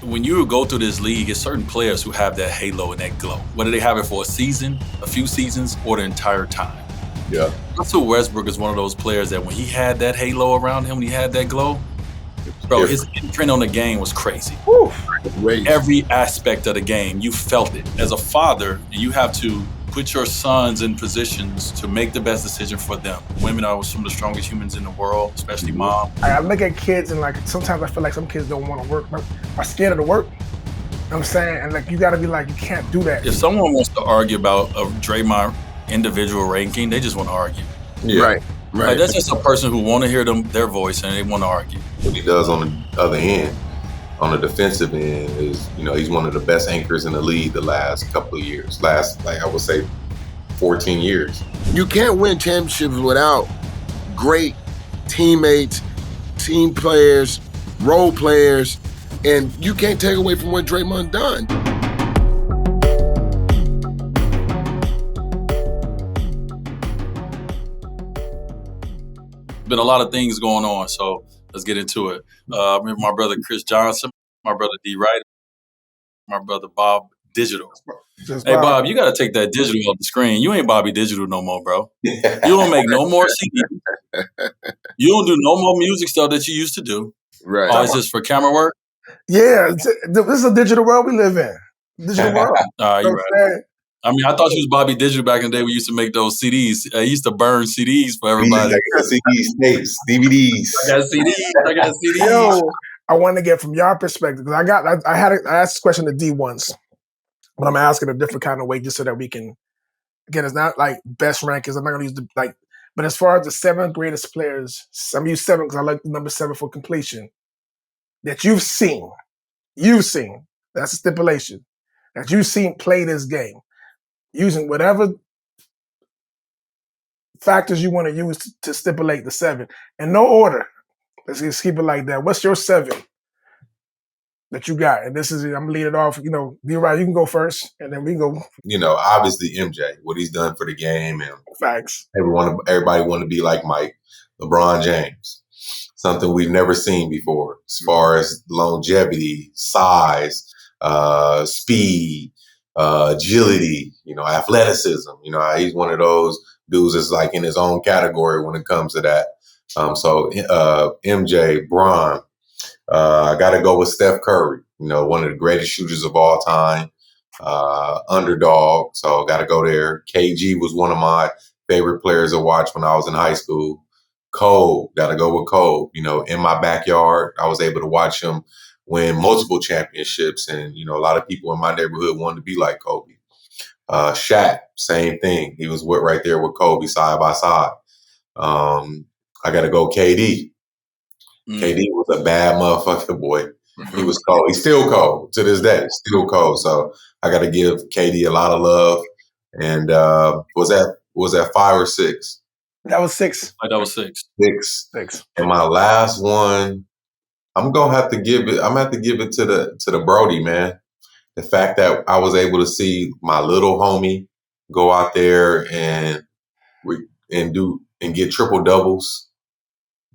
when you go through this league, it's certain players who have that halo and that glow. Whether they have it for a season, a few seasons, or the entire time. Yeah. Russell Westbrook is one of those players that when he had that halo around him, when he had that glow, bro, his imprint on the game was crazy. Every aspect of the game, you felt it. As a father, you have to put your sons in positions to make the best decision for them. Women are some of the strongest humans in the world, especially mom. I look at kids and like sometimes I feel like some kids don't want to work, but are scared of the work. You know what I'm saying? And like you got to be like, you can't do that. If someone wants to argue about a Draymond individual ranking, they just want to argue. Yeah. Right. Like, that's just a person who want to hear their voice and they want to argue. What he does on the other end, on the defensive end, is, he's one of the best anchors in the league the last couple of years. I would say 14 years. You can't win championships without great teammates, team players, role players, and you can't take away from what Draymond done. Been a lot of things going on, so let's get into it. I remember my brother Chris Johnson, my brother D. Wright, my brother Bob Digital. Hey, Bob, you got to take that digital off the screen. You ain't Bobby Digital no more, bro. You don't make no more CDs. You don't do no more music stuff that you used to do. Right. Oh, it's just for camera work? Yeah, this is a digital world we live in. Digital world. You're right. I mean, I thought you was Bobby Digital back in the day. We used to make those CDs. I used to burn CDs for everybody. I got CDs, tapes, DVDs. I got CDs. Yo, I want to get from your perspective because I asked this question to D once, but I'm asking a different kind of way just so that we can. Again, it's not like best rankings. I'm not going to use but as far as the 7 greatest players, I'm use 7 because I like the number 7 for completion. That you've seen, that's a stipulation, that you've seen play this game, using whatever factors you want to use to stipulate the 7. In no order. Let's just keep it like that. What's your 7 that you got? And this is, I'm going to lead it off, D. Wright, you can go first, and then we can go. Obviously MJ, what he's done for the game. And Facts. Everybody want to be like Mike, LeBron James. Something we've never seen before as far as longevity, size, speed, agility, athleticism. He's one of those dudes that's like in his own category when it comes to that. So MJ, Bron, I got to go with Steph Curry, one of the greatest shooters of all time, underdog. So got to go there. KG was one of my favorite players to watch when I was in high school. Cole, got to go with Cole. In my backyard, I was able to watch him win multiple championships. And, a lot of people in my neighborhood wanted to be like Kobe. Shaq, same thing. He was right there with Kobe side by side. I got to go KD. KD was a bad motherfucker, boy. He was cold. He's still cold to this day. Still cold. So I got to give KD a lot of love. And was that 5 or 6? That was 6. That was 6. 6. And my last one, I'm gonna have to give it to the Brody, man. The fact that I was able to see my little homie go out there and get triple doubles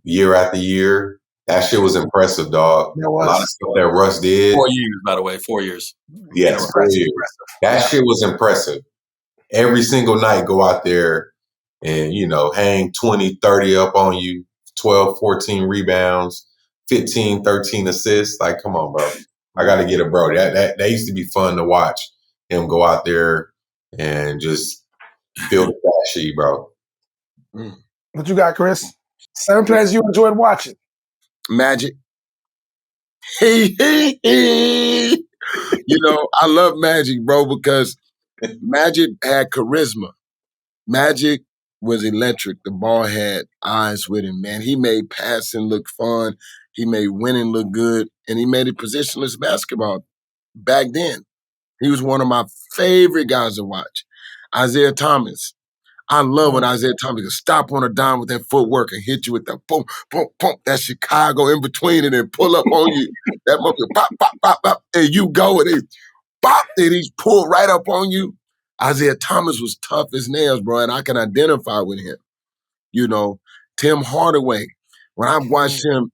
year after year. That shit was impressive, dog. A lot of stuff that Russ did. 4 years, by the way, 4 years. Yes, 4 years. That shit was impressive. Every single night, go out there and, hang 20, 30 up on you, 12, 14 rebounds, 15, 13 assists. Like, come on, bro. I got to get a bro. That used to be fun to watch him go out there and just feel the fat sheet, bro. What you got, Chris? 7 players you enjoyed watching. Magic. I love Magic, bro, because Magic had charisma. Magic was electric. The ball had eyes with him, man. He made passing look fun. He made winning look good. And he made it positionless basketball back then. He was one of my favorite guys to watch. Isaiah Thomas. I love when Isaiah Thomas can stop on a dime with that footwork and hit you with the boom, boom, boom, that Chicago in between and then pull up on you. That monkey, pop, pop, pop, pop, and you go and he pop, and he's pulled right up on you. Isaiah Thomas was tough as nails, bro, and I can identify with him. Tim Hardaway, when I watched him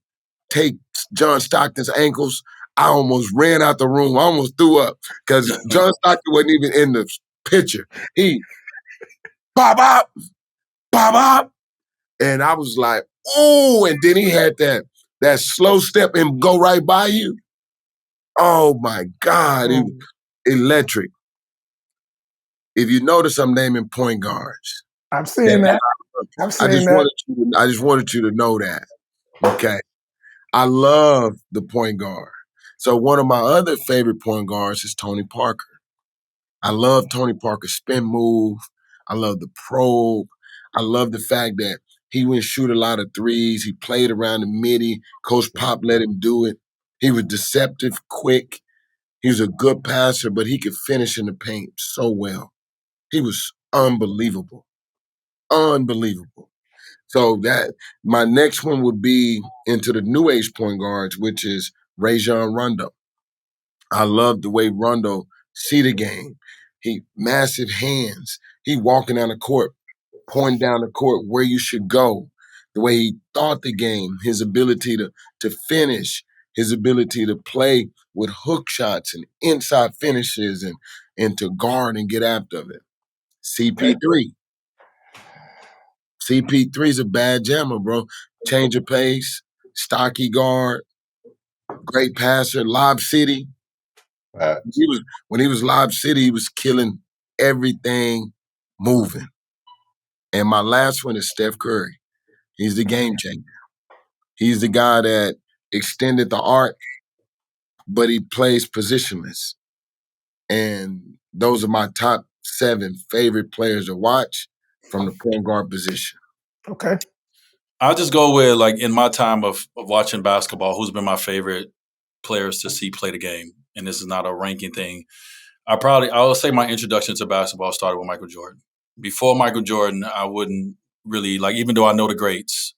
take John Stockton's ankles, I almost ran out the room. I almost threw up because John Stockton wasn't even in the picture. He, bop, bop, bop, bop. And I was like, oh, and then he had that slow step and go right by you. Oh, my God. It was electric. If you notice, I'm naming point guards. I'm seeing that. I just wanted you to know that. Okay. I love the point guard. So one of my other favorite point guards is Tony Parker. I love Tony Parker's spin move. I love the probe. I love the fact that he wouldn't shoot a lot of threes. He played around the midi. Coach Pop let him do it. He was deceptive, quick. He was a good passer, but he could finish in the paint so well. He was unbelievable. Unbelievable. So that my next one would be into the new age point guards, which is Rajon Rondo. I love the way Rondo see the game. He massive hands. He walking down the court, pointing down the court where you should go. The way he thought the game, his ability to finish, his ability to play with hook shots and inside finishes and to guard and get after it. CP3. CP3 is a bad jammer, bro. Change of pace, stocky guard, great passer, Lob City. When he was Lob City, he was killing everything moving. And my last one is Steph Curry. He's the game changer. He's the guy that extended the arc, but he plays positionless. And those are my top 7 favorite players to watch from the point guard position. Okay. I'll just go with, like, in my time of watching basketball, who's been my favorite players to see play the game. And this is not a ranking thing. I will say my introduction to basketball started with Michael Jordan. Before Michael Jordan, I wouldn't really, like, even though I know the greats,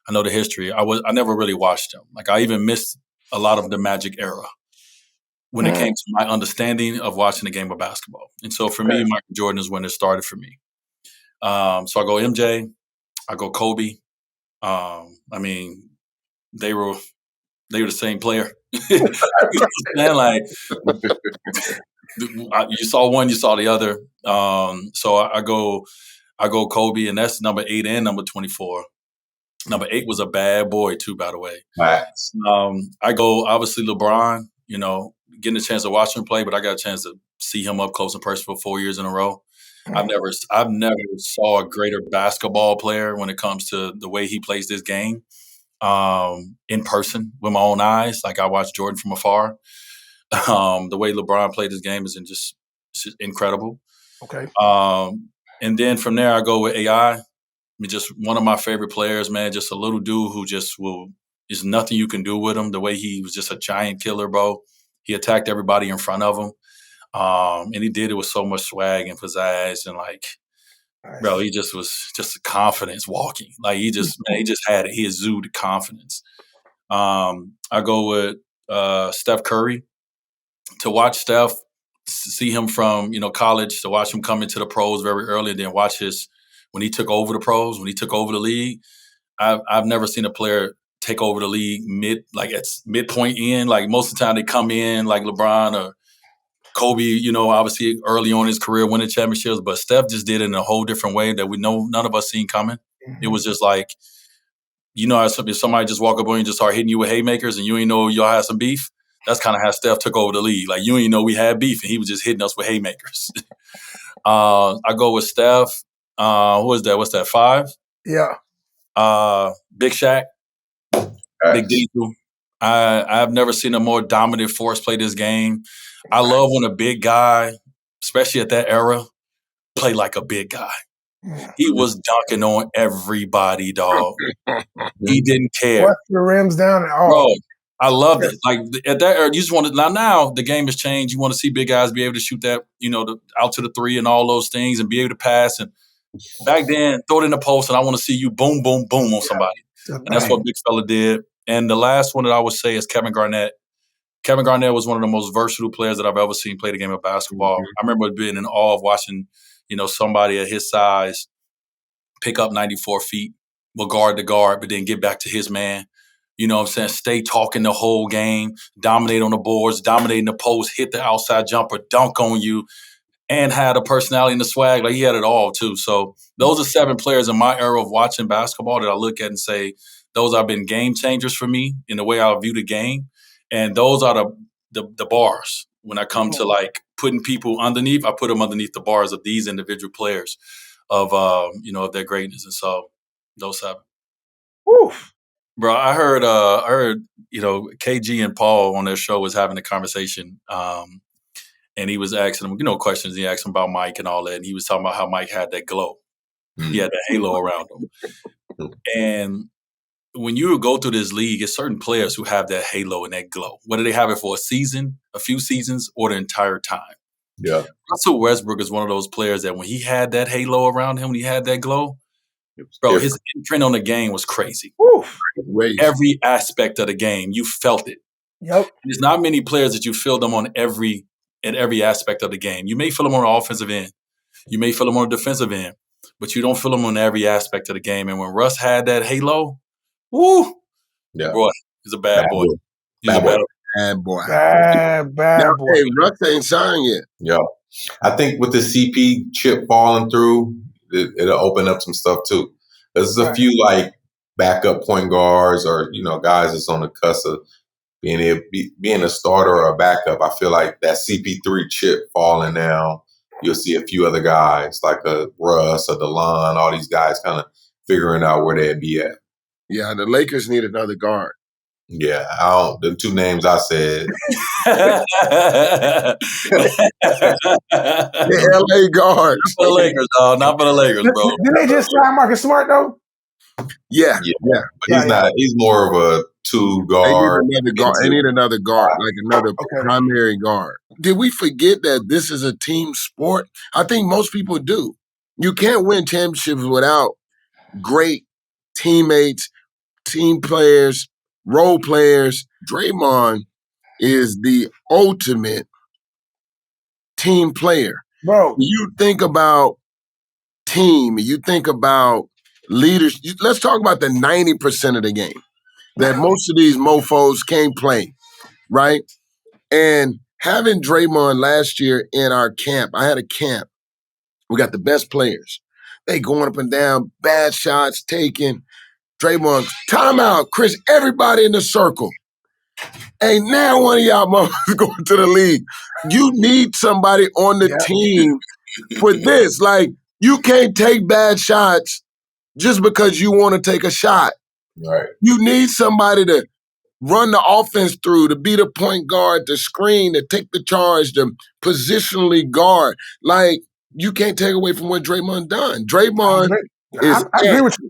I know the history, I never really watched them. Like, I even missed a lot of the Magic era when it came to my understanding of watching the game of basketball. And so for me, Michael Jordan is when it started for me. So I go MJ, I go Kobe. I mean, they were the same player. You know what I'm saying? Like, you saw one, you saw the other. So I go Kobe, and that's number 8 and number 24. Number 8 was a bad boy too, by the way. Facts. I go obviously LeBron. You know, getting a chance to watch him play, but I got a chance to see him up close and personal for 4 years in a row. I've never saw a greater basketball player when it comes to the way he plays this game in person with my own eyes. Like, I watched Jordan from afar. The way LeBron played this game is just incredible. Okay. And then from there, I go with AI. I mean, just one of my favorite players, man. Just a little dude who there's nothing you can do with him. The way he was just a giant killer, bro. He attacked everybody in front of him. And he did it with so much swag and pizzazz, and, like, bro, he just was just a confidence walking. Like, he just had it. He exuded confidence. I go with Steph Curry. To watch Steph, see him from, college, to watch him come into the pros very early, and then watch when he took over the pros, when he took over the league. I've never seen a player take over the league it's midpoint in. Like, most of the time they come in like LeBron or Kobe, obviously early on in his career winning championships, but Steph just did it in a whole different way that we know none of us seen coming. Mm-hmm. It was just like, if somebody just walk up on you and just start hitting you with haymakers and you ain't know y'all had some beef, that's kind of how Steph took over the league. Like, you ain't know we had beef, and he was just hitting us with haymakers. I go with Steph. Who is that? What's that, 5? Yeah. Big Shaq. Big Diesel. I've never seen a more dominant force play this game. I love when a big guy, especially at that era, play like a big guy. He was dunking on everybody, dog. He didn't care. What the rims down at all. Bro, I loved it. Like, at that era, you just wanted, now the game has changed. You want to see big guys be able to shoot that, out to the 3 and all those things, and be able to pass. And back then, throw it in the post, and I want to see you boom, boom, boom on somebody. And that's what big fella did. And the last one that I would say is Kevin Garnett. Kevin Garnett was one of the most versatile players that I've ever seen play the game of basketball. Mm-hmm. I remember being in awe of watching, somebody at his size pick up 94 feet, will guard the guard, but then get back to his man, You know what I'm saying? Stay talking the whole game, dominate on the boards, dominating the post, hit the outside jumper, dunk on you, and had a personality and the swag. Like, he had it all, too. So those are 7 players in my era of watching basketball that I look at and say, those have been game changers for me in the way I view the game. And those are the bars. When I come to, like, putting people underneath, I put them underneath the bars of these individual players of, of their greatness. And so those 7. Oof. Bro, I heard, KG and Paul on their show was having a conversation, and he was asking them, questions. He asked him about Mike and all that, and he was talking about how Mike had that glow. He had that halo around him. And when you go through this league, it's certain players who have that halo and that glow, whether they have it for a season, a few seasons, or the entire time. Yeah. Russell Westbrook is one of those players that when he had that halo around him, when he had that glow, bro, his imprint on the game was crazy. Oof. Every aspect of the game, you felt it. Yep. There's not many players that you feel them on every aspect of the game. You may feel them on the offensive end. You may feel them on the defensive end, but you don't feel them on every aspect of the game. And when Russ had that halo, boy, he's a bad boy. He's a bad boy. Bad Now, boy. hey, Russ ain't signed yet. Yeah. I think with the CP chip falling through, it'll open up some stuff too. There's a few like backup point guards or, guys that's on the cusp of being a starter or a backup. I feel like that CP3 chip falling down, you'll see a few other guys like a Russ or DeLon, all these guys kind of figuring out where they'd be at. Yeah, the Lakers need another guard. Yeah, the 2 names I said. The LA guards. Not for the Lakers, dog. Not for the Lakers, bro. Didn't they just sign Marcus Smart, though? Yeah. But he's not. He's more of a 2 guard. They need another guard, like another primary guard. Did we forget that this is a team sport? I think most people do. You can't win championships without great teammates, team players, role players. Draymond is the ultimate team player. Bro, You think about team, you think about leaders. Let's talk about the 90% of the game that most of these mofos can't play, right? And having Draymond last year in our camp, I had a camp. We got the best players. They going up and down, bad shots taken. Draymond, timeout, Chris, everybody in the circle. Ain't now one of y'all motherfuckers going to the league. You need somebody on the team for this. Like, you can't take bad shots just because you want to take a shot. Right. You need somebody to run the offense through, to be the point guard, to screen, to take the charge, to positionally guard. Like, you can't take away from what Draymond done. Draymond is I agree with you.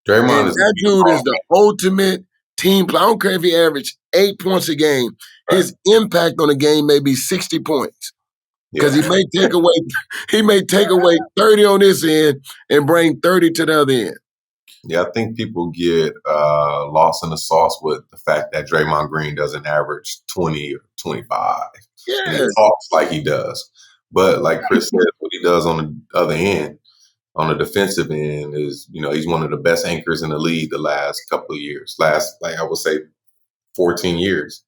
Draymond is that dude is the ultimate team player. I don't care if he averaged 8 points a game. His impact on the game may be 60 points. Because he may take away 30 on this end and bring 30 to the other end. Yeah, I think people get lost in the sauce with the fact that Draymond Green doesn't average 20 or 25. Yeah. And he talks like he does. But like Chris said, what he does on the other end, on the defensive end, is, he's one of the best anchors in the league the last couple of years. I would say 14 years.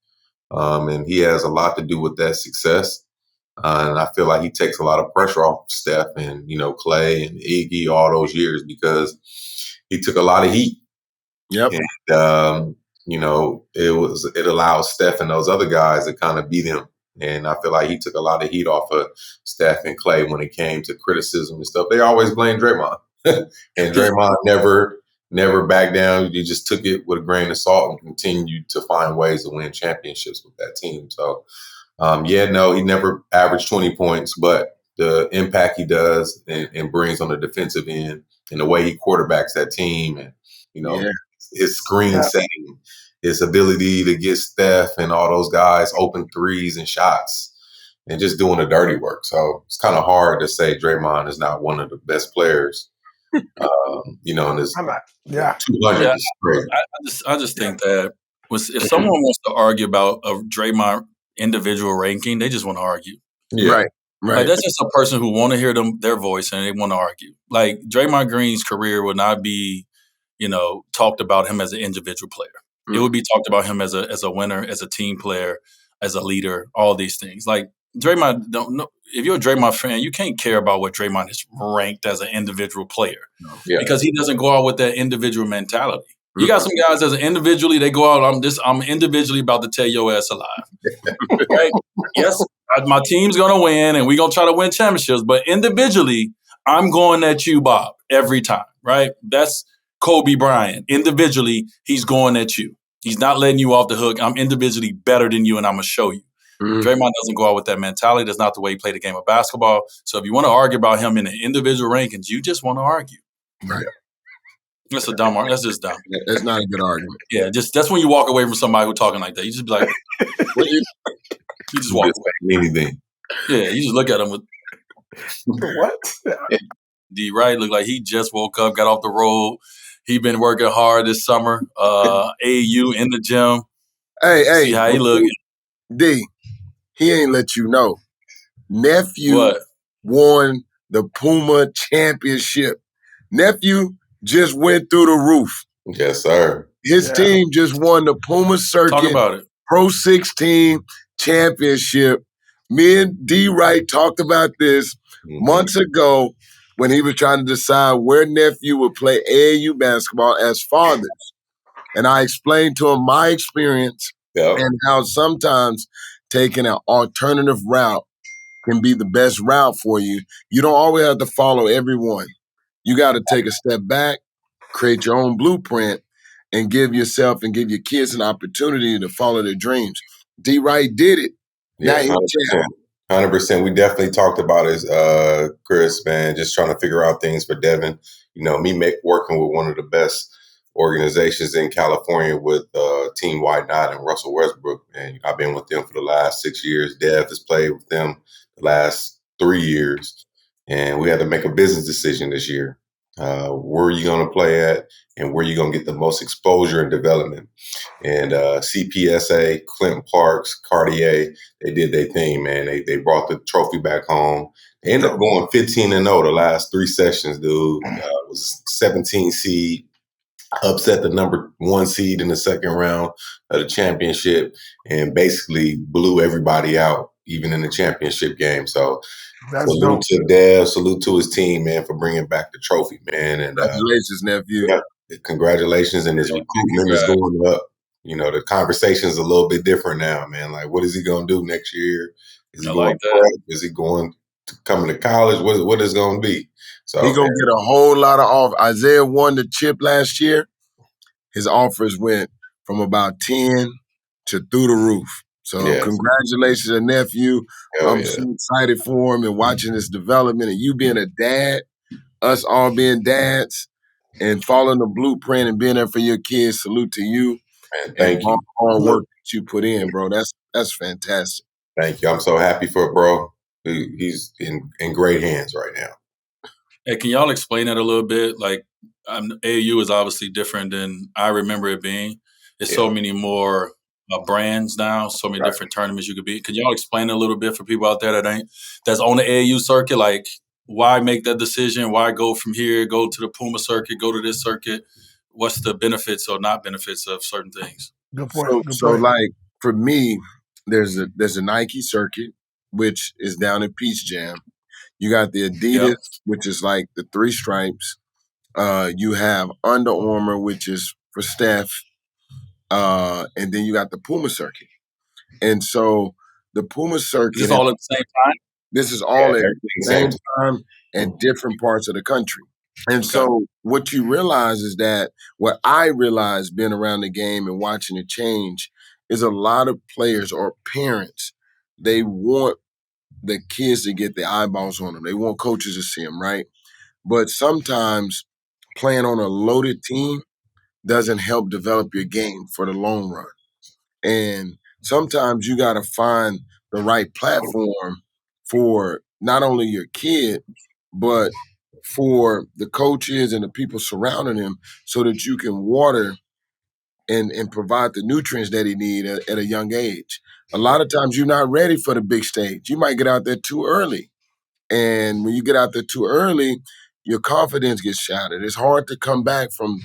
And he has a lot to do with that success. And I feel like he takes a lot of pressure off Steph and, Clay and Iggy all those years because he took a lot of heat. Yep. And, it allows Steph and those other guys to kind of beat him. And I feel like he took a lot of heat off of Steph and Clay when it came to criticism and stuff. They always blamed Draymond. And Draymond never backed down. He just took it with a grain of salt and continued to find ways to win championships with that team. So, he never averaged 20 points, but the impact he does and brings on the defensive end and the way he quarterbacks that team and, his screen setting, his ability to get Steph and all those guys open threes and shots and just doing the dirty work. So it's kind of hard to say Draymond is not one of the best players. And his 200 is crazy. I just think that if someone wants to argue about a Draymond individual ranking, they just want to argue. Yeah. Right. Like, that's just a person who want to hear their voice and they want to argue. Like, Draymond Green's career will not be, talked about him as an individual player. it would be talked about him as a winner, as a team player, as a leader, all these things. Like Draymond, don't know if you're a Draymond fan, you can't care about what Draymond is ranked as an individual player because he doesn't go out with that individual mentality. You got some guys as individually, they go out, I'm individually about to tear your ass alive. Right? Yes, my team's gonna win and we're gonna try to win championships, but individually, I'm going at you, Bob, every time, right? That's Kobe Bryant. Individually, he's going at you. He's not letting you off the hook. I'm individually better than you and I'm gonna show you. Draymond doesn't go out with that mentality. That's not the way he played the game of basketball. So if you want to argue about him in the individual rankings, you just want to argue. Right. That's a dumb argument. That's just dumb. That's not a good argument. Yeah, that's when you walk away from somebody who's talking like that. You just be like, you just walk away. Anything. Yeah, you just look at him with what? D Wright looked like he just woke up, got off the road. He been working hard this summer. AU in the gym. Hey, see how he look. D, he ain't let you know. Nephew won the Puma championship. Nephew just went through the roof. Yes, sir. His team just won the Puma Circuit Talk about it. Pro 16 championship. Me and D Wright talked about this months ago when he was trying to decide where nephew would play AAU basketball as fathers. And I explained to him my experience and how sometimes taking an alternative route can be the best route for you. You don't always have to follow everyone. You got to take a step back, create your own blueprint, and give yourself and give your kids an opportunity to follow their dreams. D. Wright did it. Yeah, 100%. We definitely talked about it, Chris, man, just trying to figure out things for Devin. You know, me working with one of the best organizations in California with Team White Knot and Russell Westbrook. And I've been with them for the last 6 years. Dev has played with them the last 3 years. And we had to make a business decision this year. Where are you going to play at and where are you going to get the most exposure and development? And CPSA, Clinton Parks, Cartier, they did their thing, man. They brought the trophy back home. They ended up going 15-0 the last 3 sessions, dude. It was 17 seed, upset the number 1 seed in the second round of the championship, and basically blew everybody out, even in the championship game. So salute to Dev, salute to his team, man, for bringing back the trophy, man. And congratulations, nephew. Yeah, congratulations, and his recruitment is going up. You know, the conversation is a little bit different now, man. Like, what is he going to do next year? Is he going is he going to coming to college? What is going to be? So he's going to get a whole lot of offers. Isaiah won the chip last year. His offers went from about 10 to through the roof. So congratulations to nephew. I'm so excited for him and watching his development and you being a dad, us all being dads and following the blueprint and being there for your kids. Salute to you. Man, thank you. All hard work that you put in, bro. That's fantastic. Thank you. I'm so happy for it, bro. He's in great hands right now. Hey, can y'all explain that a little bit? Like, AAU is obviously different than I remember it being. There's so many more brands now, so many different tournaments you could be. Could y'all explain a little bit for people out there that's on the AAU circuit? Like, why make that decision? Why go from here, go to the Puma circuit, go to this circuit? What's the benefits or not benefits of certain things? Good point. So like for me, there's a Nike circuit, which is down in Peach Jam. You got the Adidas, which is like the 3 stripes. You have Under Armour, which is for Steph. And then you got the Puma circuit. And so the Puma circuit. Is this all at the same time? This is all at the same time at different parts of the country. And so what you realize is that what I realized being around the game and watching it change is a lot of players or parents, they want the kids to get their eyeballs on them. They want coaches to see them, right? But sometimes playing on a loaded team doesn't help develop your game for the long run. And sometimes you got to find the right platform for not only your kid, but for the coaches and the people surrounding him so that you can water and provide the nutrients that he needs at a young age. A lot of times you're not ready for the big stage. You might get out there too early. And when you get out there too early, your confidence gets shattered. It's hard to come back from,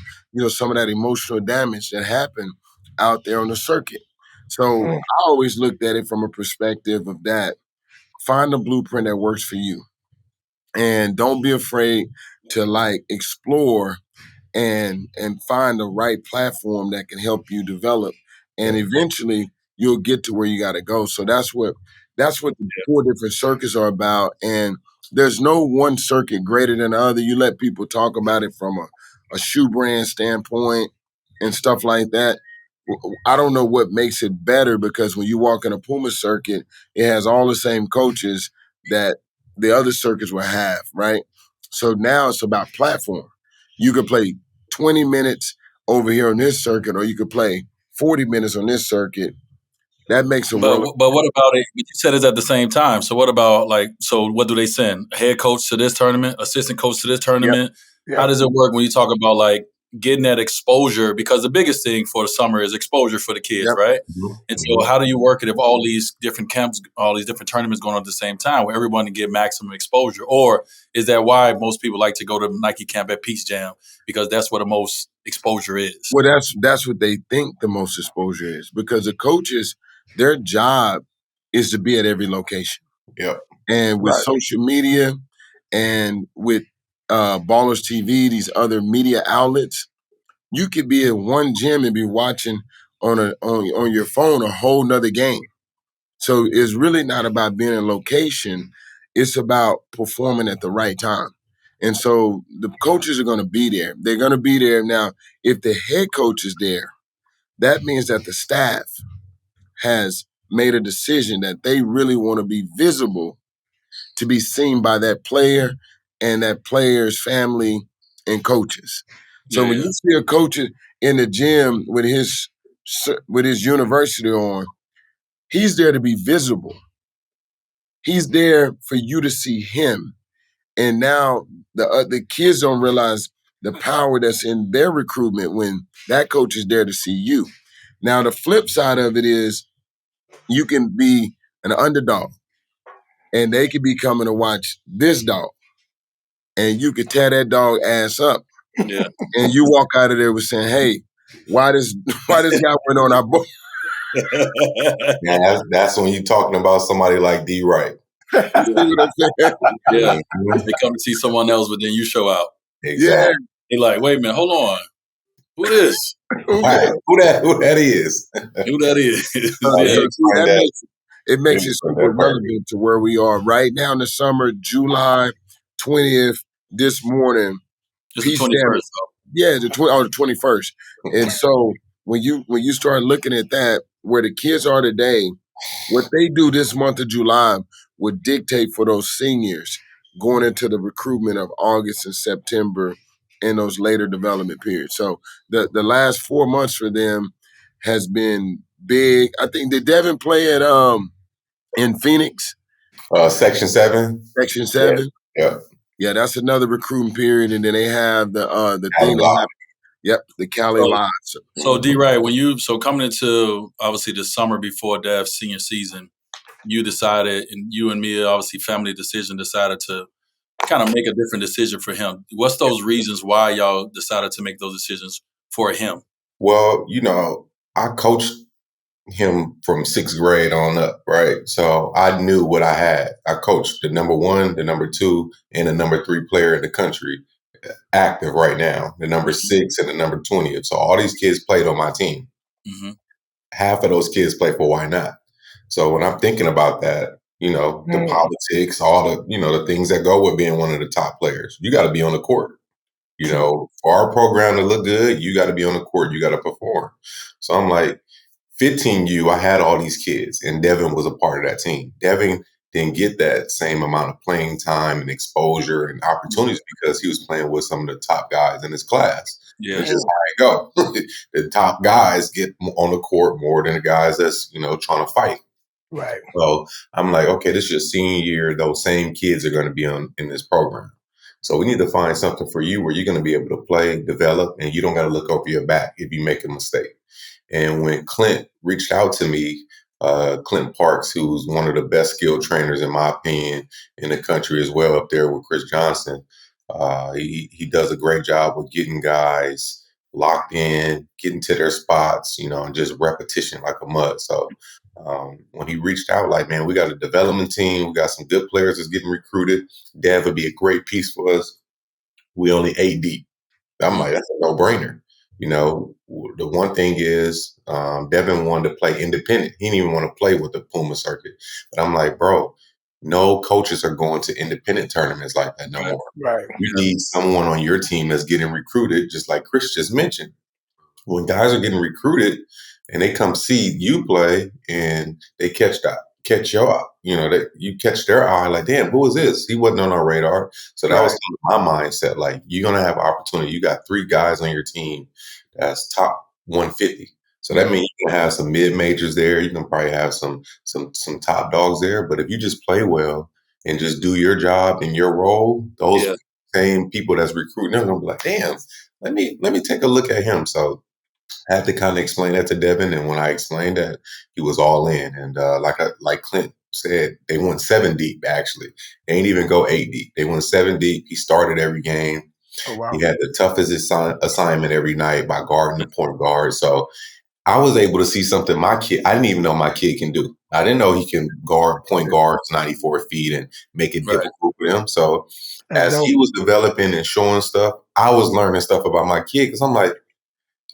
some of that emotional damage that happened out there on the circuit. So I always looked at it from a perspective of that. Find a blueprint that works for you. And don't be afraid to like explore and find the right platform that can help you develop. And eventually you'll get to where you got to go. So that's what the 4 different circuits are about. And there's no one circuit greater than the other. You let people talk about it from a shoe brand standpoint and stuff like that. I don't know what makes it better because when you walk in a Puma circuit, it has all the same coaches that the other circuits will have, right? So now it's about platform. You could play 20 minutes over here on this circuit, or you could play 40 minutes on this circuit. That makes a world. But what about it? You said it's at the same time. So what about so what do they send? A head coach to this tournament, assistant coach to this tournament? How does it work when you talk about like getting that exposure? Because the biggest thing for the summer is exposure for the kids, right? And so how do you work it if all these different camps, all these different tournaments going on at the same time where everyone can get maximum exposure? Or is that why most people like to go to Nike camp at Peace Jam because that's where the most exposure is? Well, that's what they think the most exposure is because the coaches, their job is to be at every location. Yep. And with social media and with Ballers TV, these other media outlets, you could be at one gym and be watching on your phone a whole nother game. So it's really not about being in location. It's about performing at the right time. And so the coaches are going to be there. They're going to be there. Now, if the head coach is there, that means that the staff has made a decision that they really want to be visible to be seen by that player and that player's family and coaches. So when you see a coach in the gym with his university on, he's there to be visible. He's there for you to see him. And now the kids don't realize the power that's in their recruitment when that coach is there to see you. Now, the flip side of it is you can be an underdog and they could be coming to watch this dog and you could tear that dog ass up. Yeah. And you walk out of there with saying, hey, why this guy went on our boat? Yeah, that's when you're talking about somebody like D. Wright. Yeah. They come to see someone else, but then you show out. Exactly. They're like, wait a minute, hold on. Who this? Right. Who that is? Who that is? It makes it super relevant to where we are right now in the summer, July 20th, this morning. It's the 21st. Yeah, the 21st. And so when you start looking at that, where the kids are today, what they do this month of July would dictate for those seniors going into the recruitment of August and September and those later development periods. So the last 4 months for them has been big. I think did Devin play at in Phoenix? Section 7. Section 7? Yeah. Yeah, that's another recruiting period. And then they have the thing that happened. Yep, the Cali Live. So D. Wright, coming into obviously the summer before Dev's senior season, you decided, and you and me, obviously family decision, decided to kind of make a different decision for him. What's those reasons why y'all decided to make those decisions for him? Well, I coached him from 6th grade on up, right? So I knew what I had. I coached the number 1, the number 2, and the number 3 player in the country active right now, the number 6 and the number 20th. So all these kids played on my team. Mm-hmm. Half of those kids play for Why Not? So when I'm thinking about that, the politics, all the, the things that go with being one of the top players, you got to be on the court. For our program to look good, you got to be on the court. You got to perform. So I'm like, 15U, I had all these kids, and Devin was a part of that team. Devin didn't get that same amount of playing time and exposure and opportunities because he was playing with some of the top guys in his class. Yeah. Which is how it go. The top guys get on the court more than the guys that's, trying to fight. Right. So I'm like, okay, this is your senior year. Those same kids are going to be in this program. So we need to find something for you where you're going to be able to play, develop, and you don't got to look over your back if you make a mistake. And when Clint reached out to me, Clint Parks, who's one of the best skilled trainers, in my opinion, in the country as well, up there with Chris Johnson, he does a great job with getting guys locked in, getting to their spots, and just repetition like a mud. So when he reached out, like, man, we got a development team. We got some good players that's getting recruited. Dev would be a great piece for us. We only 8 deep. I'm like, that's a no-brainer. The one thing is Devin wanted to play independent. He didn't even want to play with the Puma circuit. But I'm like, bro, no coaches are going to independent tournaments like that no more. Right. You need someone on your team that's getting recruited, just like Chris just mentioned. When guys are getting recruited and they come see you play and they catch your eye, that you catch their eye, like, damn, who is this? He wasn't on our radar. So that was kind of my mindset. Like, you're gonna have opportunity. You got 3 guys on your team that's top 150. So that means you can have some mid majors there. You can probably have some top dogs there. But if you just play well and just do your job in your role, those same people that's recruiting, they're gonna be like, damn, let me take a look at him. So I had to kind of explain that to Devin, and when I explained that, he was all in. And like Clint said, they went 7 deep. Actually, they ain't even go 8 deep. They went 7 deep. He started every game. Oh, wow. He had the toughest assignment every night by guarding the point guard. So I was able to see something I didn't even know my kid can do. I didn't know he can guard point guards 94 feet and make it difficult for them. So as he was developing and showing stuff, I was learning stuff about my kid because I'm like,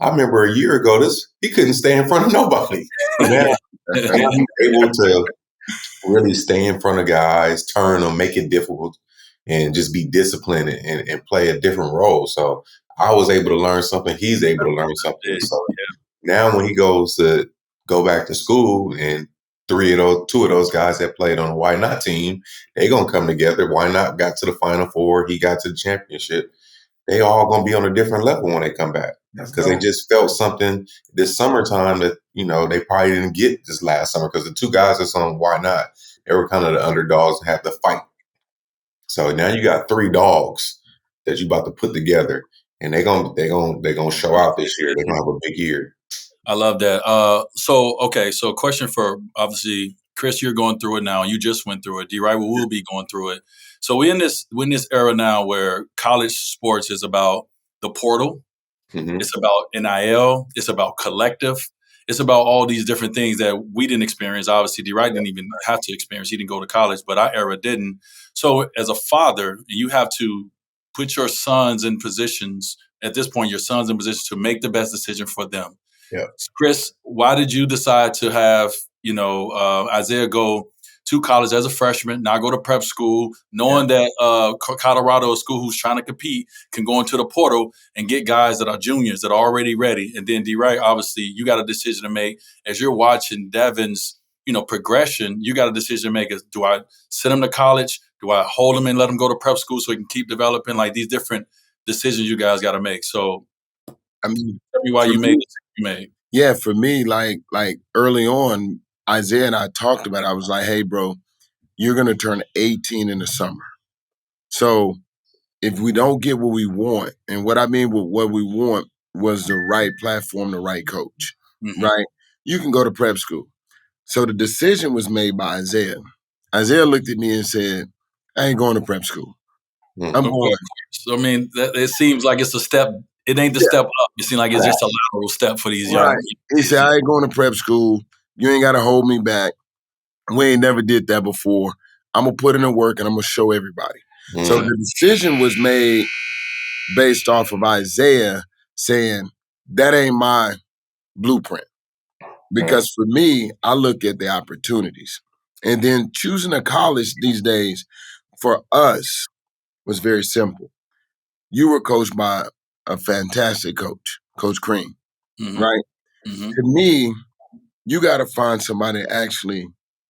I remember a year ago, he couldn't stay in front of nobody. Now he's able to really stay in front of guys, turn them, make it difficult, and just be disciplined and play a different role. So I was able to learn something. He's able to learn something. So now when he goes to go back to school and 2 of those guys that played on the Why Not team, they going to come together. Why Not got to the Final Four. He got to the championship. They all going to be on a different level when they come back because they just felt something this summertime that, they probably didn't get this last summer because the 2 guys that's on Why Not, they were kind of the underdogs and had to fight. So now you got 3 dogs that you about to put together, and they're gonna show out this year. They're gonna have a big year. I love that. So question for, obviously, Chris, you're going through it now. You just went through it. D-Wright will be going through it. So we're in this era now where college sports is about the portal. Mm-hmm. It's about NIL. It's about collective. It's about all these different things that we didn't experience. Obviously, D-Wright didn't even have to experience. He didn't go to college, but our era didn't. So as a father, you have to put your sons in positions, at this point, your sons in positions to make the best decision for them. Yeah. Chris, why did you decide to have, Isaiah go to college as a freshman, now go to prep school, knowing that Colorado, a school who's trying to compete, can go into the portal and get guys that are juniors that are already ready? And then D-Wright, obviously, you got a decision to make. As you're watching Devin's, progression, you got a decision to make. Do I send him to college? Do I hold him and let him go to prep school so he can keep developing? Like, these different decisions you guys got to make. So, I mean, tell me why you made the decision you made. Yeah, for me, like early on, Isaiah and I talked about it. I was like, hey, bro, you're going to turn 18 in the summer. So if we don't get what we want, and what I mean with what we want was the right platform, the right coach, right? You can go to prep school. So the decision was made by Isaiah. Isaiah looked at me and said, I ain't going to prep school. I'm going. I mean, it seems like it's a step. It ain't the step up. It seems like it's just a lateral step for these young. He said, I ain't going to prep school. You ain't got to hold me back. We ain't never did that before. I'm going to put in the work and I'm going to show everybody. So the decision was made based off of Isaiah saying, that ain't my blueprint. Because for me, I look at the opportunities. And then choosing a college these days for us was very simple. You were coached by a fantastic coach, Coach Cream, right? Mm-hmm. To me, you got to find somebody that actually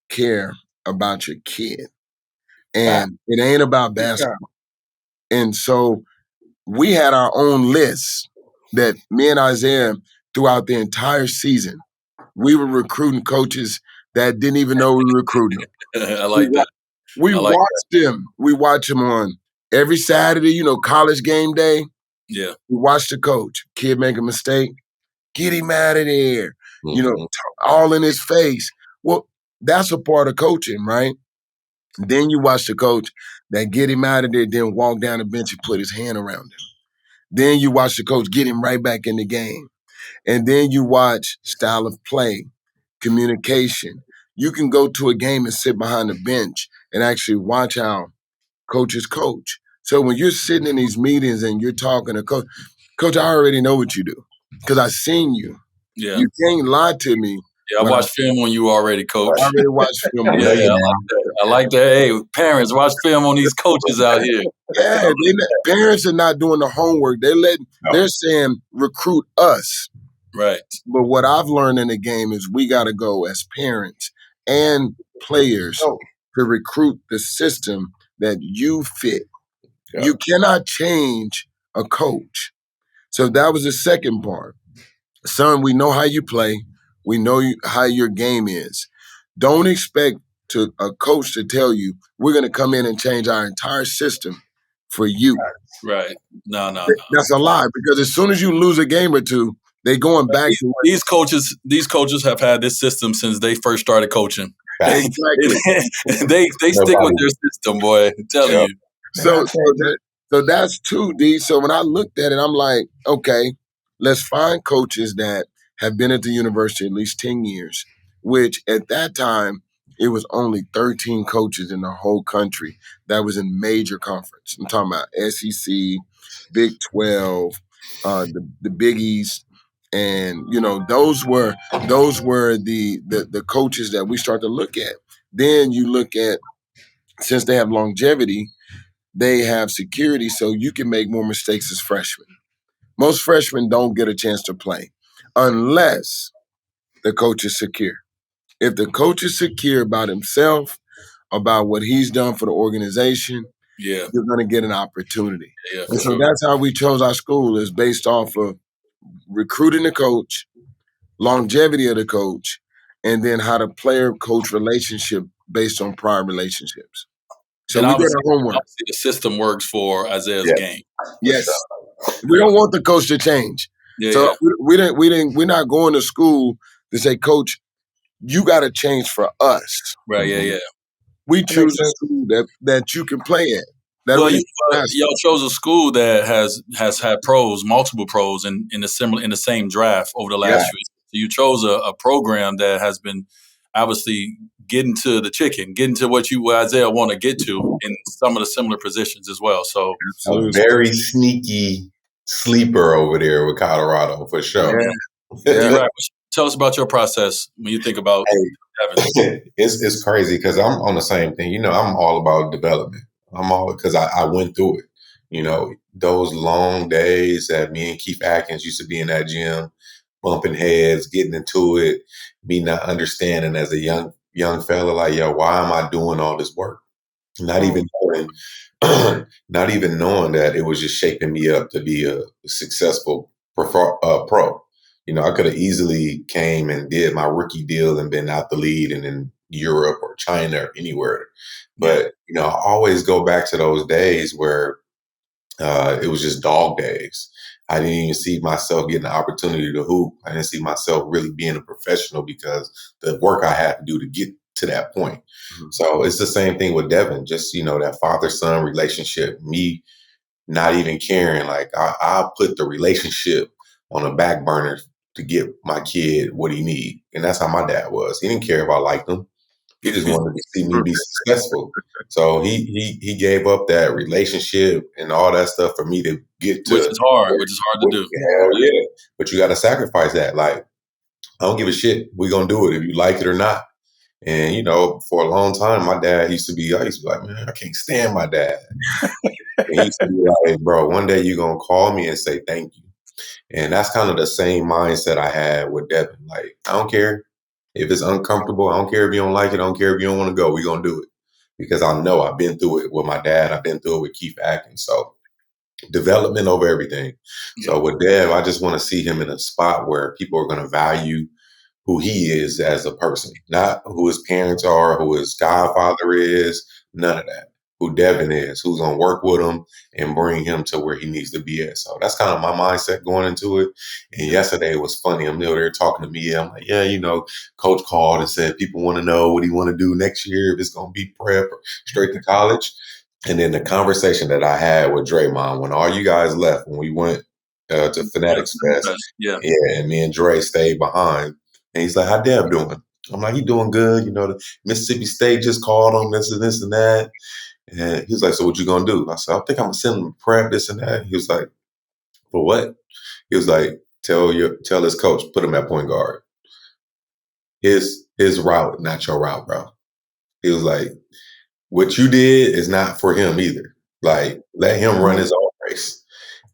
care about your kid. And it ain't about basketball. And so we had our own list that me and Isaiah, throughout the entire season, we were recruiting coaches that didn't even know we were recruiting them. I like that. We watched them. We watch them on every Saturday, college game day. Yeah. We watch the coach. Kid make a mistake. Get him out of there. All in his face. Well, that's a part of coaching, right? Then you watch the coach that get him out of there, then walk down the bench and put his hand around him. Then you watch the coach get him right back in the game. And then you watch style of play, communication. You can go to a game and sit behind the bench and actually watch how coaches coach. So when you're sitting in these meetings and you're talking to coach, I already know what you do because I've seen you. Yeah. You can't lie to me. Yeah, I watched film on you already, coach. I already watched film on Yeah, I like that. Hey, parents, watch film on these coaches out here. Yeah, parents are not doing the homework. They're saying recruit us. Right. But what I've learned in the game is we got to go as parents and players to recruit the system that you fit. Yeah. You cannot change a coach. So that was the second part. Son, we know how you play. We know how your game is. Don't expect a coach to tell you, we're going to come in and change our entire system for you. Right. No. That's a lie, because as soon as you lose a game or two, they going back to these coaches have had this system since they first started coaching. Exactly. they stick with their system, boy. I'm telling you. So that's 2D. So when I looked at it, I'm like, okay, let's find coaches that have been at the university at least 10 years, which at that time, it was only 13 coaches in the whole country that was in major conference. I'm talking about SEC, Big 12, the Big East. And, those were the coaches that we start to look at. Then you look at, since they have longevity, they have security, so you can make more mistakes as freshmen. Most freshmen don't get a chance to play unless the coach is secure. If the coach is secure about himself, about what he's done for the organization, you're going to get an opportunity. Yeah, and so that's how we chose our school, is based off of recruiting the coach, longevity of the coach, and then how the player-coach relationship based on prior relationships. So we did our homework. The system works for Isaiah's game. Yes. We don't want the coach to change. We're not going to school to say, Coach, you got to change for us. Right, yeah. We choose a school that you can play at. Y'all chose a school that has had multiple pros in the same draft over the last few years. So you chose a program that has been obviously getting to the chicken, getting to what Isaiah want to get to in some of the similar positions as well. So a very sneaky sleeper over there with Colorado for sure. Yeah. Tell us about your process when you think about Evan. It's crazy because I'm on the same thing. I'm all about development. I'm all because I went through it. Those long days that me and Keith Atkins used to be in that gym, bumping heads, getting into it, me not understanding as a young fella, like, yo, why am I doing all this work? Not even knowing that it was just shaping me up to be a successful pro. I could have easily came and did my rookie deal and been out the lead and in Europe or China or anywhere. But, I always go back to those days where it was just dog days. I didn't even see myself getting the opportunity to hoop. I didn't see myself really being a professional because the work I had to do to get to that point. Mm-hmm. So it's the same thing with Devin, just, that father-son relationship, me not even caring. Like I'll put the relationship on a back burner to get my kid what he need. And that's how my dad was. He didn't care if I liked him. He just wanted to see me be successful. So he gave up that relationship and all that stuff for me to get to. Which is hard to do. Yeah. But you got to sacrifice that. Like, I don't give a shit. We're going to do it if you like it or not. And, for a long time, my dad used to be like, man, I can't stand my dad. And he used to be like, bro, one day you're going to call me and say thank you. And that's kind of the same mindset I had with Devin. Like, I don't care if it's uncomfortable. I don't care if you don't like it. I don't care if you don't want to go. We're going to do it. Because I know I've been through it with my dad. I've been through it with Keith Atkins. So development over everything. Yeah. So with Dev, I just want to see him in a spot where people are going to value who he is as a person, not who his parents are, who his godfather is, none of that. Who Devin is, who's going to work with him and bring him to where he needs to be at. So that's kind of my mindset going into it. And yesterday it was funny. I'm there talking to me. I'm like, coach called and said people want to know what he want to do next year, if it's going to be prep or straight to college. And then the conversation that I had with Draymond when all you guys left, when we went to Fanatics Fest, Yeah. and me and Dre stayed behind. And he's like, "How Deb doing?" I'm like, "He doing good. You know, the Mississippi State just called on this and that." And he's like, "So what you gonna do?" I said, "I think I'm gonna send him to prep, this and that." He was like, "For what?" He was like, tell his coach, put him at point guard. His route, not your route, bro." He was like, "What you did is not for him either. Like, let him run his own race."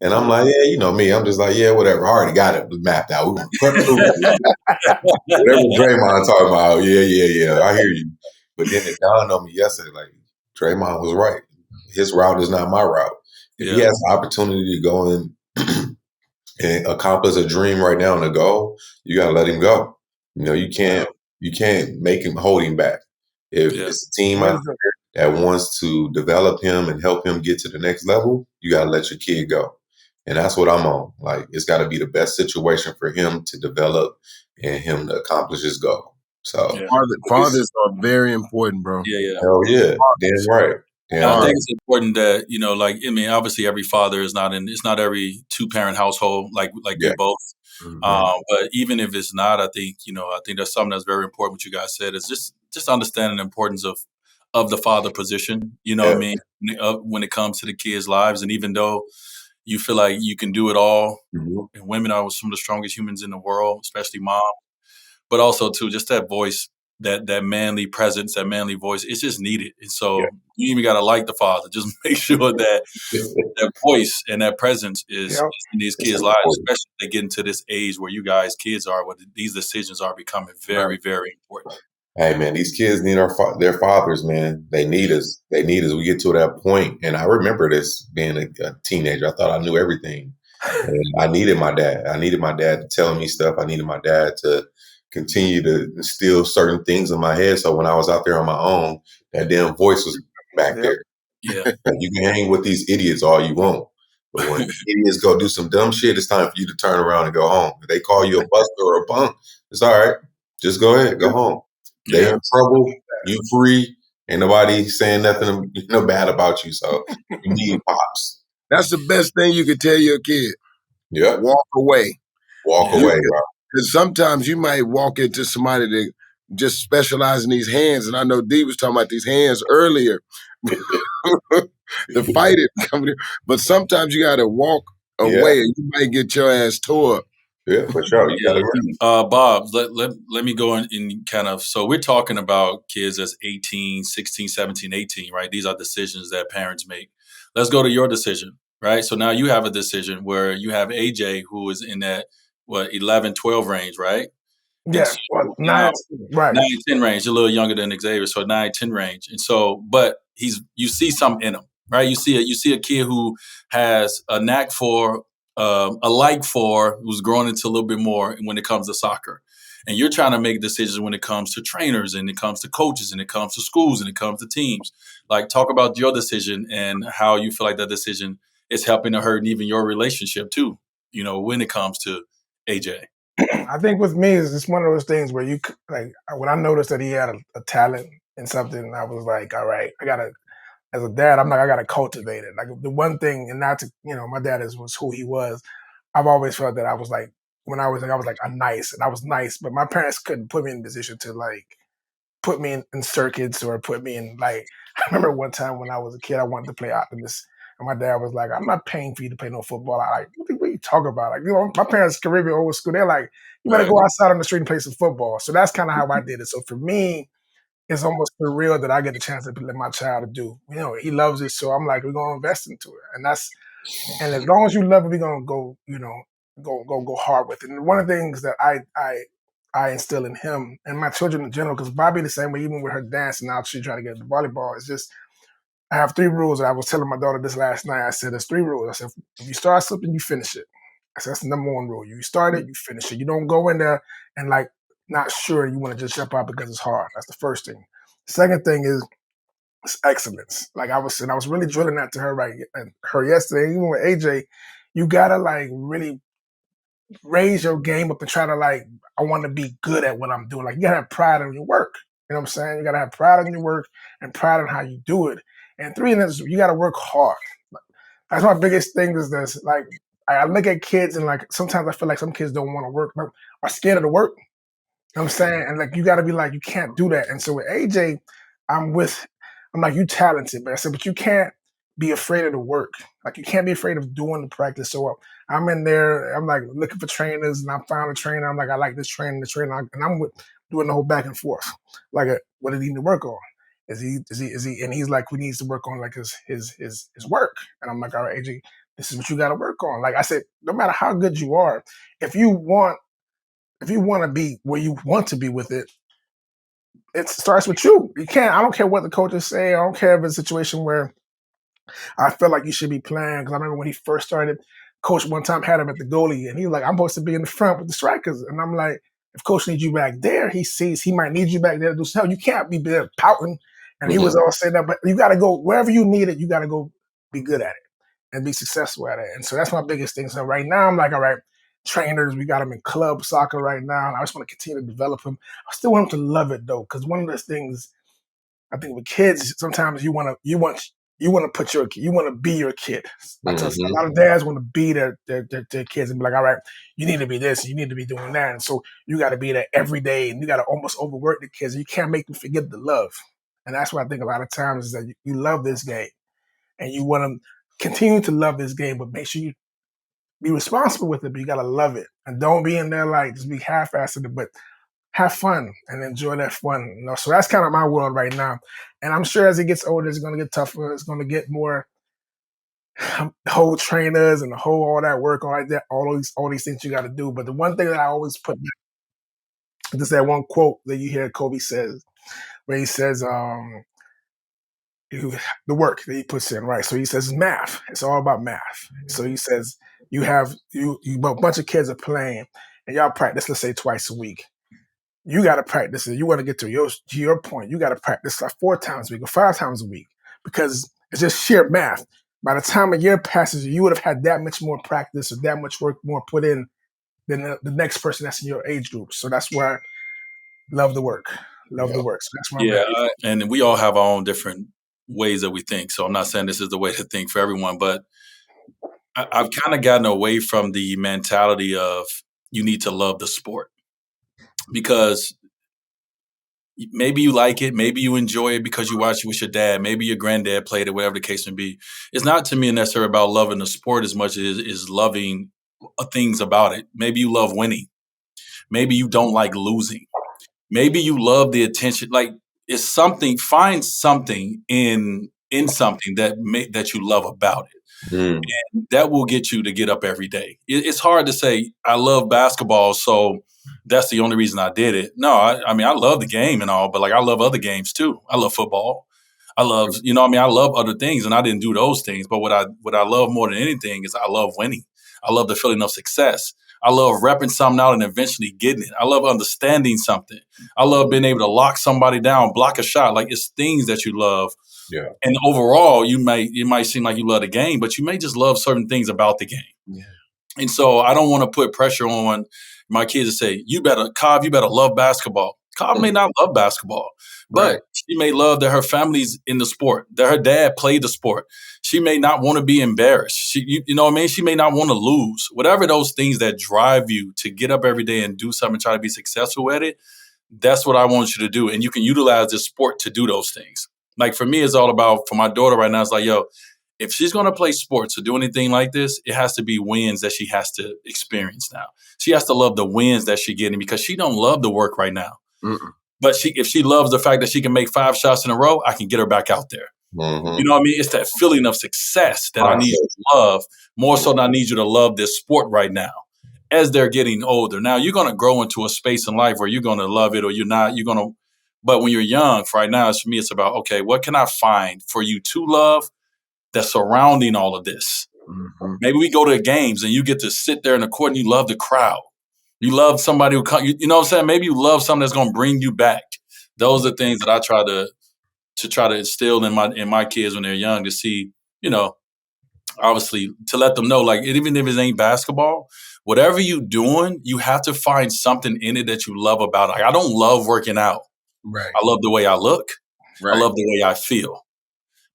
And I'm like, "Yeah, you know me. I'm just like, yeah, whatever. I already got it mapped out. We're gonna prep whatever Draymond talking about. Yeah. I hear you." But then it dawned on me yesterday, like, Draymond was right. His route is not my route. If he has the opportunity to go in and accomplish a dream right now and a goal, you gotta let him go. You know, you can't make him hold him back. If it's a team out there that wants to develop him and help him get to the next level, you gotta let your kid go. And that's what I'm on. Like, it's gotta be the best situation for him to develop and him to accomplish his goal. So fathers are very important, bro. Yeah. Hell yeah. Damn right. And I think it's important that, you know, like, I mean, obviously every father is it's not every 2-parent household like you both. Mm-hmm. But even if it's not, I think that's something that's very important. What you guys said is just understanding the importance of the father position, you know what I mean, when it comes to the kids' lives. And even though you feel like you can do it all, and women are some of the strongest humans in the world, especially mom, but also too, just that voice, that manly presence, that manly voice, it's just needed. And so you even got to like the father. Just make sure that that voice and that presence is in these kids' lives, especially if they get into this age where you guys, kids are, where these decisions are becoming very, very important. Hey man, these kids need their fathers, man. They need us. They need us. We get to that point, and I remember this being a teenager. I thought I knew everything, and I needed my dad. I needed my dad to tell me stuff. I needed my dad to continue to instill certain things in my head. So when I was out there on my own, that damn voice was back there. Yeah, you can hang with these idiots all you want, but when idiots go do some dumb shit, it's time for you to turn around and go home. If they call you a buster or a punk, it's all right. Just go ahead, go home. They in trouble, you free, ain't nobody saying nothing bad about you. So you need pops. That's the best thing you could tell your kid. Yeah. Walk away. Walk away, bro. Because sometimes you might walk into somebody that just specialize in these hands. And I know D was talking about these hands earlier. The fight it coming in. But sometimes you gotta walk away and you might get your ass tore up. Yeah, for sure. Bob, let me go in kind of, so we're talking about kids that's 18, 16, 17, 18, right? These are decisions that parents make. Let's go to your decision, right? So now you have a decision where you have AJ who is in that, 11, 12 range, right? Yeah, so 9, right. 9, 10 range, a little younger than Xavier, so 9, 10 range. And so, but you see something in him, right? You see a kid who has a knack for, who's grown into a little bit more when it comes to soccer. And you're trying to make decisions when it comes to trainers and it comes to coaches and it comes to schools and it comes to teams. Like, talk about your decision and how you feel like that decision is helping to hurt even your relationship too, you know, when it comes to AJ. I think with me, it's just one of those things where like, when I noticed that he had a talent in something, I was like, all right, as a dad, I'm like, I gotta cultivate it. Like, the one thing, and not to, my dad was who he was. I've always felt that I was like, when I was like a nice, and I was nice, but my parents couldn't put me in a position to like put me in circuits or put me in like. I remember one time when I was a kid, I wanted to play Optimus, and my dad was like, "I'm not paying for you to play no football." I like, what are you talking about? Like, my parents Caribbean old school. They're like, you better go outside on the street and play some football. So that's kind of how I did it. So for me, it's almost surreal that I get the chance to let my child do. He loves it, so I'm like, we're gonna invest into it, and as long as you love it, we're gonna go, go hard with it. And one of the things that I instill in him and my children in general, because Bobby the same way, even with her dance and now she's trying to get into volleyball, it's just I have 3 rules that I was telling my daughter this last night. I said, there's 3 rules. I said, if you start something, you finish it. I said, that's the number 1 rule. You start it, you finish it. You don't go in there and like not sure you want to just jump out because it's hard. That's the first thing. Second thing is excellence. Like I was really drilling that to her her yesterday, even with AJ, you gotta like really raise your game up and try to like, I want to be good at what I'm doing. Like, you gotta have pride in your work. You know what I'm saying? You gotta have pride in your work and pride in how you do it. And 3 is you got to work hard. That's my biggest thing is this. Like, I look at kids and like sometimes I feel like some kids don't want to work, are scared of the work. You know what I'm saying? And like you got to be like, you can't do that. And so with AJ, I'm like, you talented, but I said, but you can't be afraid of the work. Like you can't be afraid of doing the practice. So I'm in there, I'm like looking for trainers, and I found a trainer. I'm like, I like this trainer, and I'm doing the whole back and forth. Like, what did he need to work on? Is he? And he's like, we needs to work on like his work. And I'm like, all right, AJ, this is what you got to work on. Like I said, no matter how good you are, if you want to be where you want to be with it, it starts with you. You can't. I don't care what the coaches say. I don't care if it's a situation where I feel like you should be playing. Because I remember when he first started, coach one time had him at the goalie, and he was like, "I'm supposed to be in the front with the strikers." And I'm like, "If coach needs you back there, he sees he might need you back there to do something. You can't be there pouting." And he was all saying that, but you got to go wherever you need it. You got to go be good at it and be successful at it. And so that's my biggest thing. So right now I'm like, all right, trainers, we got them in club soccer right now, and I just want to continue to develop them. I still want them to love it though, because one of those things I think with kids, sometimes you want to be your kid. I tell a lot of dads want to be their kids and be like, all right, you need to be this, you need to be doing that, and so you got to be there every day, and you got to almost overwork the kids. You can't make them forget the love, and that's what I think a lot of times is that you love this game, and you want to continue to love this game, but make sure you be responsible with it. But you got to love it, and don't be in there like just be half-assed, but have fun and enjoy that fun. So that's kind of my world right now. And I'm sure as it gets older, it's going to get tougher. It's going to get more whole trainers and the whole all that work, all like that, all these things you got to do. But the one thing that I always put back, this that one quote that you hear Kobe says, where he says, the work that he puts in, right? So he says math. It's all about math. So he says you a bunch of kids are playing and y'all practice, let's say twice a week. You got to practice it. You want to get to your point. You got to practice like 4 times a week or 5 times a week because it's just sheer math. By the time a year passes, you would have had that much more practice or that much work more put in than the next person that's in your age group. So that's why I love the work. Love the work. So that's why and we all have our own different ways that we think. So I'm not saying this is the way to think for everyone, but I've kind of gotten away from the mentality of you need to love the sport. Because maybe you like it, maybe you enjoy it because you watch it with your dad, maybe your granddad played it, whatever the case may be. It's not to me necessarily about loving the sport as much as it is loving things about it. Maybe you love winning. Maybe you don't like losing. Maybe you love the attention. Like it's something. Find something in something that you love about it. And that will get you to get up every day. It's hard to say, I love basketball, so that's the only reason I did it. No, I mean, I love the game and all, but like I love other games too. I love football. I love, I love other things and I didn't do those things. But what I love more than anything is I love winning. I love the feeling of success. I love repping something out and eventually getting it. I love understanding something. I love being able to lock somebody down, block a shot. Like it's things that you love. Yeah. And overall, it might seem like you love the game, but you may just love certain things about the game. Yeah. And so I don't want to put pressure on my kids to say, Cobb, you better love basketball. Cobb may not love basketball, but she may love that her family's in the sport, that her dad played the sport. She may not want to be embarrassed. You know what I mean? She may not want to lose. Whatever those things that drive you to get up every day and do something and try to be successful at it, that's what I want you to do. And you can utilize this sport to do those things. Like for me, it's all about, for my daughter right now, it's like, if she's going to play sports or do anything like this, it has to be wins that she has to experience now. She has to love the wins that she's getting because she don't love the work right now. But if she loves the fact that she can make 5 shots in a row, I can get her back out there. You know what I mean? It's that feeling of success that I need you to love more so than I need you to love this sport right now. As they're getting older. Now, you're going to grow into a space in life where you're going to love it or you're not. But when you're young, for right now, for me, it's about, okay, what can I find for you to love that's surrounding all of this? Maybe we go to games and you get to sit there in the court and you love the crowd. You love somebody who comes, you know what I'm saying? Maybe you love something that's going to bring you back. Those are things that I try to instill in my kids when they're young to see, obviously to let them know, like, even if it ain't basketball, whatever you doing, you have to find something in it that you love about it. Like, I don't love working out. Right. I love the way I look. Right. I love the way I feel.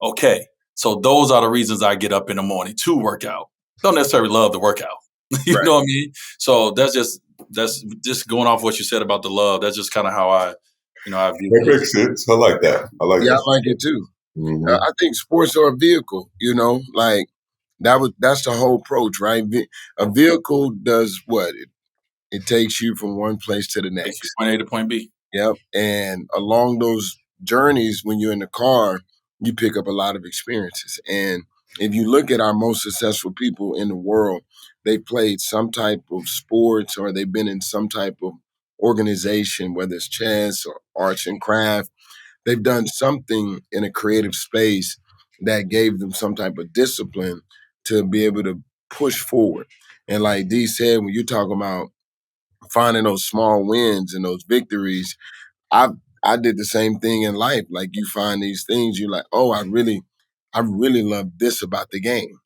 Okay, so those are the reasons I get up in the morning to work out. Don't necessarily love the workout. You know what I mean? So that's just going off what you said about the love. That's just kind of how I view That it. makes sense. I like that. I like Yeah, that. I like it too. Mhm. I think sports are a vehicle, like that's the whole approach, right? A vehicle does what? It takes you from one place to the Takes you next. point A to point B. Yep. And along those journeys, when you're in the car, you pick up a lot of experiences. And if you look at our most successful people in the world, they played some type of sports or they've been in some type of organization, whether it's chess or arts and craft. They've done something in a creative space that gave them some type of discipline to be able to push forward. And like Dee said, when you're talking about finding those small wins and those victories, I I did the same thing in life. Like you find these things, you're like, oh, I really love this about the game.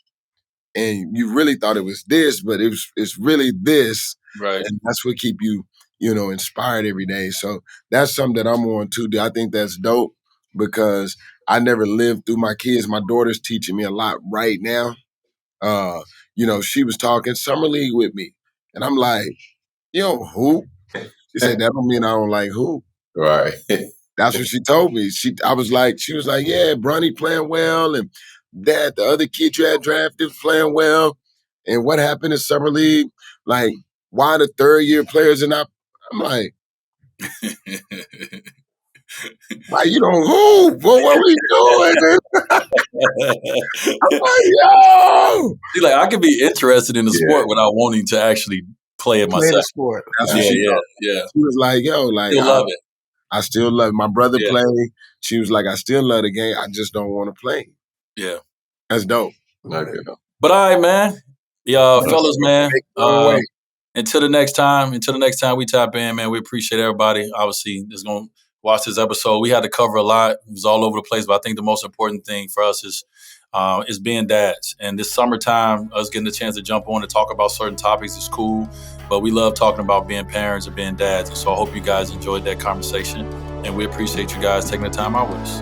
And you really thought it was this, but it's really this. Right. And that's what keep you, inspired every day. So that's something that I'm on too. I think that's dope because I never lived through my kids. My daughter's teaching me a lot right now. She was talking summer league with me. And I'm like, hoop. She said, that don't mean I don't like hoop. Right. That's what she told me. She was like, yeah, Bronny playing well, and Dad, the other kid you had drafted playing well. And what happened in summer league? Like, why the third year players are not? I'm like, why you don't hoop? Well, what we doing? I'm like, yo. See, like I could be interested in the sport without wanting to actually play it Play myself. the sport. That's what she told me. Yeah. She was like, yo, like, Still love it. I still love it. My brother Yeah. played. She was like, I still love the game. I just don't want to play. Yeah. That's dope. Okay. But all right, man. Yeah, fellas, man. Way. Until the next time we tap in, man, we appreciate everybody. Obviously, that's going to watch this episode. We had to cover a lot. It was all over the place, but I think the most important thing for us is being dads. And this summertime, us getting the chance to jump on and talk about certain topics is cool, but we love talking about being parents and being dads. And so I hope you guys enjoyed that conversation, and we appreciate you guys taking the time out with us.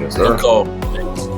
Yes, sir. Good call.